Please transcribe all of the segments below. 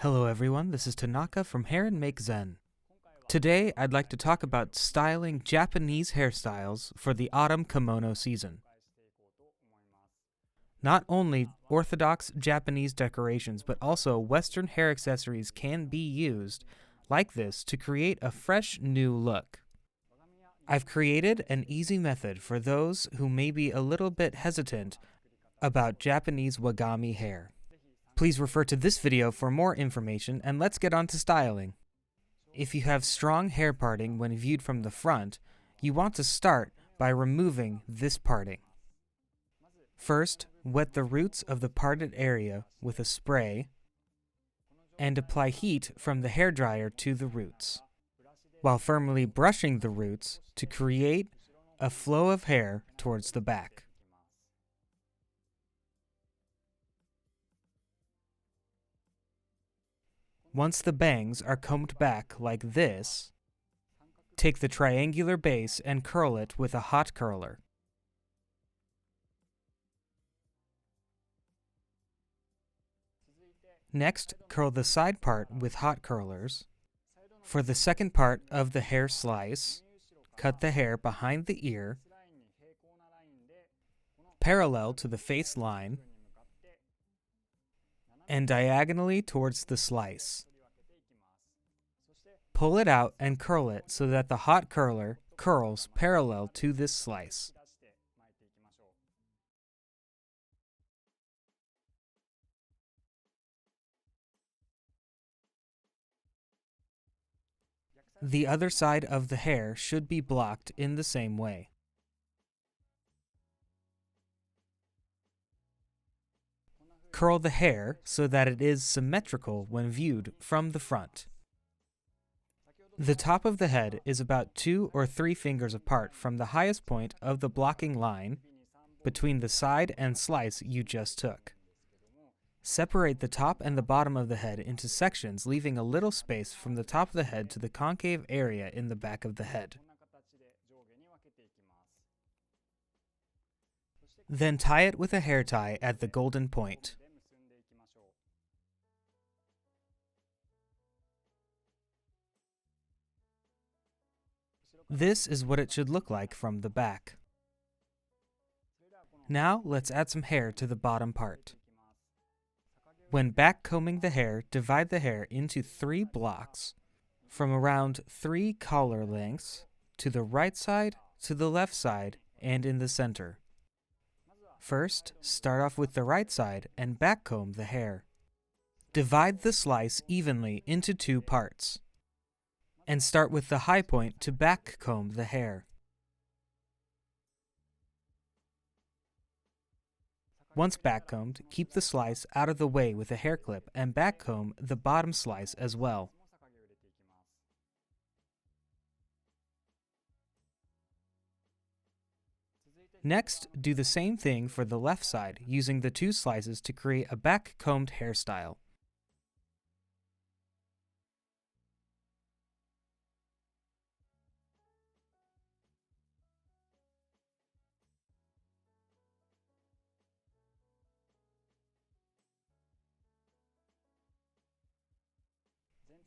Hello everyone, this is Tanaka from Hair and Make Zen. Today I'd like to talk about styling Japanese hairstyles for the autumn kimono season. Not only orthodox Japanese decorations, but also Western hair accessories can be used like this to create a fresh new look. I've created an easy method for those who may be a little bit hesitant about Japanese wagami hair. Please refer to this video for more information, and let's get on to styling. If you have strong hair parting when viewed from the front, you want to start by removing this parting. First, wet the roots of the parted area with a spray and apply heat from the hairdryer to the roots, while firmly brushing the roots to create a flow of hair towards the back. Once the bangs are combed back like this, take the triangular base and curl it with a hot curler. Next, curl the side part with hot curlers. For the second part of the hair slice, cut the hair behind the ear, parallel to the face line, and diagonally towards the slice. Pull it out and curl it so that the hot curler curls parallel to this slice. The other side of the hair should be blocked in the same way. Curl the hair so that it is symmetrical when viewed from the front. The top of the head is about 2 or 3 fingers apart from the highest point of the blocking line between the side and slice you just took. Separate the top and the bottom of the head into sections, leaving a little space from the top of the head to the concave area in the back of the head. Then tie it with a hair tie at the golden point. This is what it should look like from the back. Now let's add some hair to the bottom part. When back combing the hair, divide the hair into 3 blocks from around 3 collar lengths to the right side, to the left side, and in the center. First, start off with the right side and back comb the hair. Divide the slice evenly into 2 parts, and start with the high point to back comb the hair. Once back combed, keep the slice out of the way with a hair clip and back comb the bottom slice as well. Next, do the same thing for the left side, using the 2 slices to create a back combed hairstyle.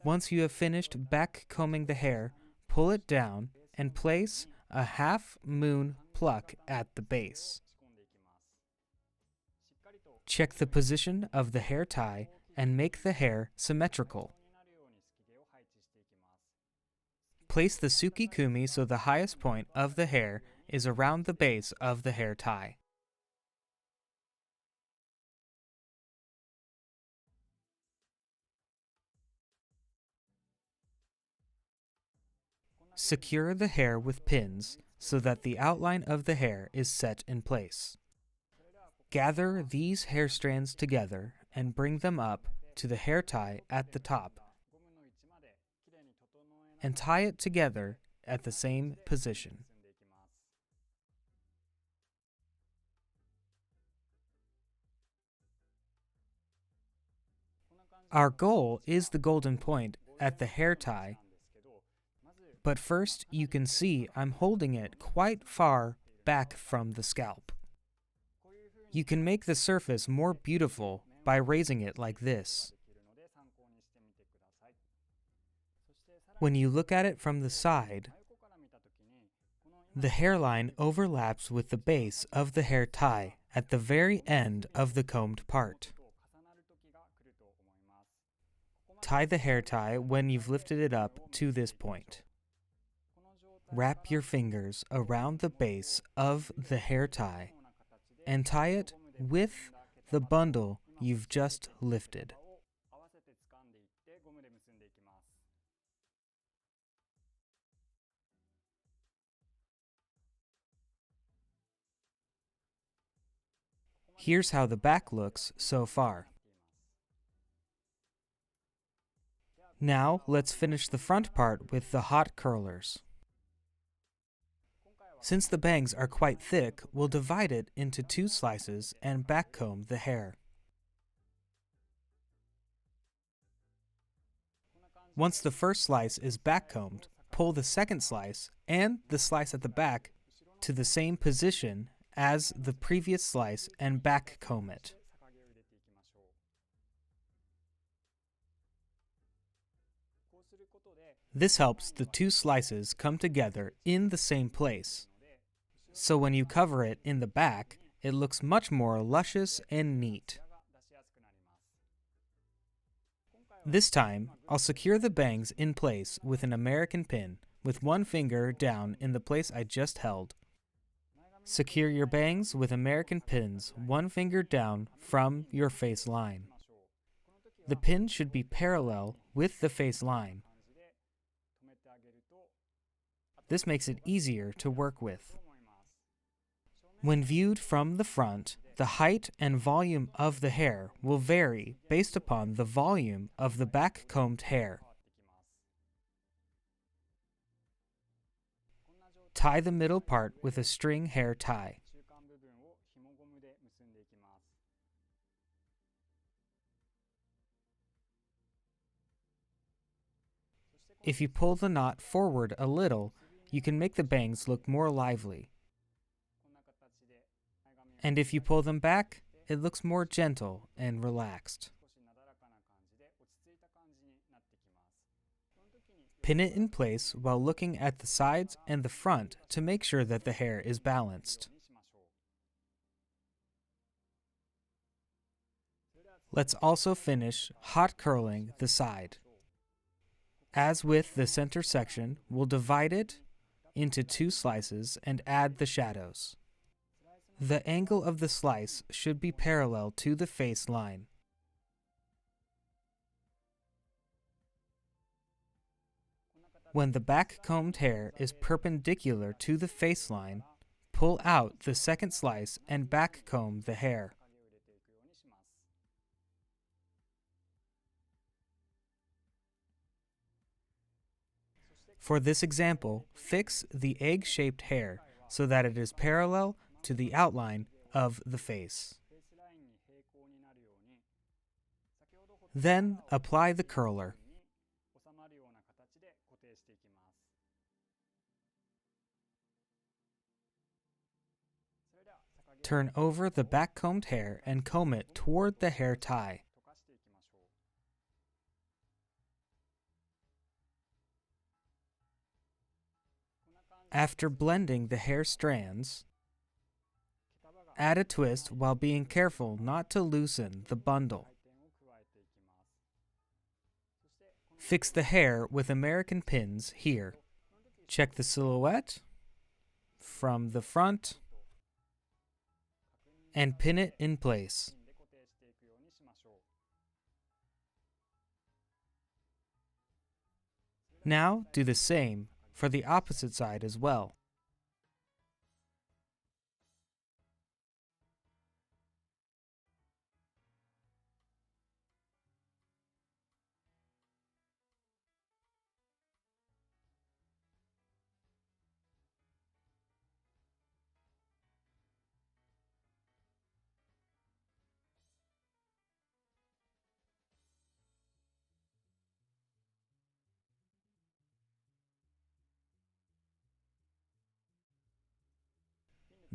Once you have finished back combing the hair, pull it down and place a half-moon pluck at the base. Check the position of the hair tie and make the hair symmetrical. Place the tsukikumi so the highest point of the hair is around the base of the hair tie. Secure the hair with pins so that the outline of the hair is set in place. Gather these hair strands together and bring them up to the hair tie at the top, and tie it together at the same position. Our goal is the golden point at the hair tie, but first you can see I'm holding it quite far back from the scalp. You can make the surface more beautiful by raising it like this. When you look at it from the side, the hairline overlaps with the base of the hair tie at the very end of the combed part. Tie the hair tie when you've lifted it up to this point. Wrap your fingers around the base of the hair tie and tie it with the bundle you've just lifted. Here's how the back looks so far. Now let's finish the front part with the hot curlers. Since the bangs are quite thick, we'll divide it into 2 slices and backcomb the hair. Once the first slice is backcombed, pull the second slice and the slice at the back to the same position as the previous slice and backcomb it. This helps the 2 slices come together in the same place, so when you cover it in the back, it looks much more luscious and neat. This time, I'll secure the bangs in place with an American pin with one finger down in the place I just held. Secure your bangs with American pins one finger down from your face line. The pin should be parallel with the face line. This makes it easier to work with. When viewed from the front, the height and volume of the hair will vary based upon the volume of the back-combed hair. Tie the middle part with a string hair tie. If you pull the knot forward a little, you can make the bangs look more lively. And if you pull them back, it looks more gentle and relaxed. Pin it in place while looking at the sides and the front to make sure that the hair is balanced. Let's also finish hot curling the side. As with the center section, we'll divide it into 2 slices and add the shadows. The angle of the slice should be parallel to the face line. When the back-combed hair is perpendicular to the face line, pull out the second slice and back-comb the hair. For this example, fix the egg-shaped hair so that it is parallel to the outline of the face. Then apply the curler. Turn over the back-combed hair and comb it toward the hair tie. After blending the hair strands, add a twist while being careful not to loosen the bundle. Fix the hair with American pins here. Check the silhouette from the front and pin it in place. Now do the same for the opposite side as well.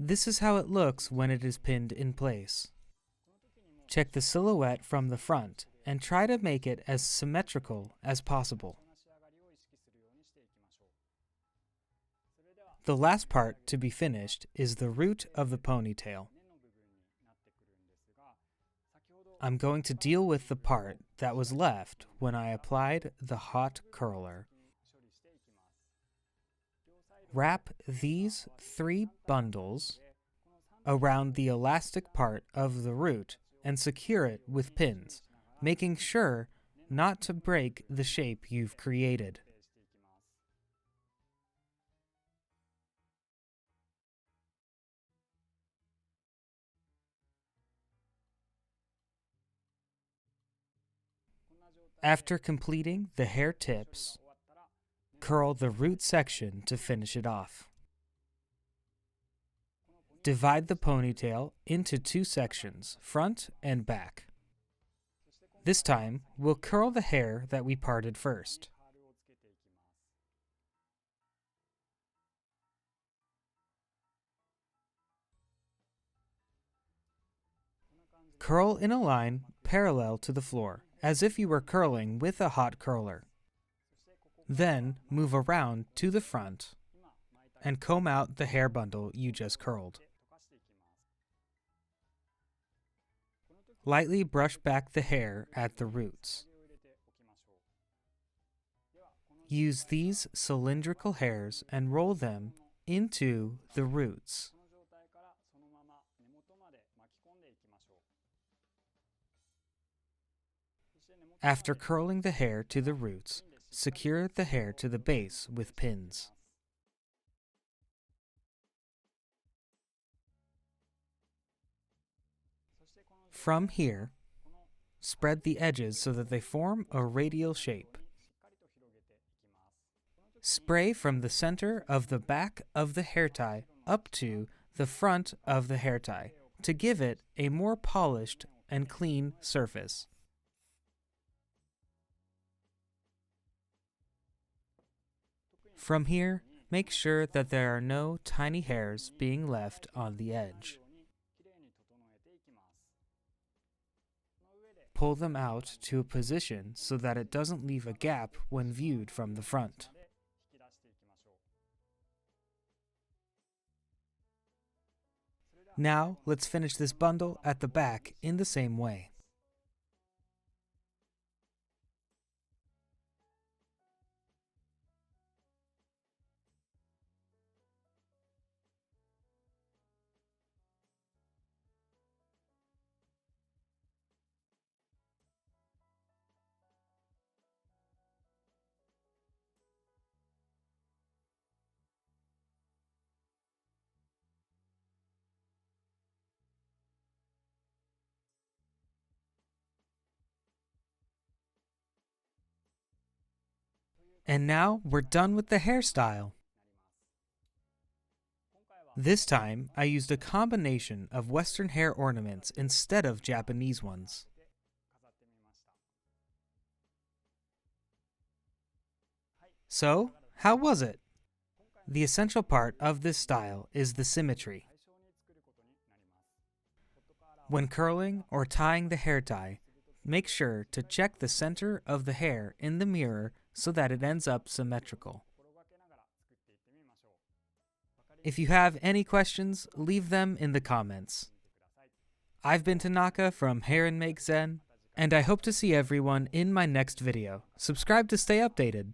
This is how it looks when it is pinned in place. Check the silhouette from the front and try to make it as symmetrical as possible. The last part to be finished is the root of the ponytail. I'm going to deal with the part that was left when I applied the hot curler. Wrap these 3 bundles around the elastic part of the root and secure it with pins, making sure not to break the shape you've created. After completing the hair tips, curl the root section to finish it off. Divide the ponytail into 2 sections, front and back. This time, we'll curl the hair that we parted first. Curl in a line parallel to the floor, as if you were curling with a hot curler. Then, move around to the front and comb out the hair bundle you just curled. Lightly brush back the hair at the roots. Use these cylindrical hairs and roll them into the roots. After curling the hair to the roots, secure the hair to the base with pins. From here, spread the edges so that they form a radial shape. Spray from the center of the back of the hair tie up to the front of the hair tie to give it a more polished and clean surface. From here, make sure that there are no tiny hairs being left on the edge. Pull them out to a position so that it doesn't leave a gap when viewed from the front. Now, let's finish this bundle at the back in the same way. And now we're done with the hairstyle. This time, I used a combination of Western hair ornaments instead of Japanese ones. So, how was it? The essential part of this style is the symmetry. When curling or tying the hair tie, make sure to check the center of the hair in the mirror so that it ends up symmetrical. If you have any questions, leave them in the comments. I've been Tanaka from Hair and Make Zen, and I hope to see everyone in my next video. Subscribe to stay updated.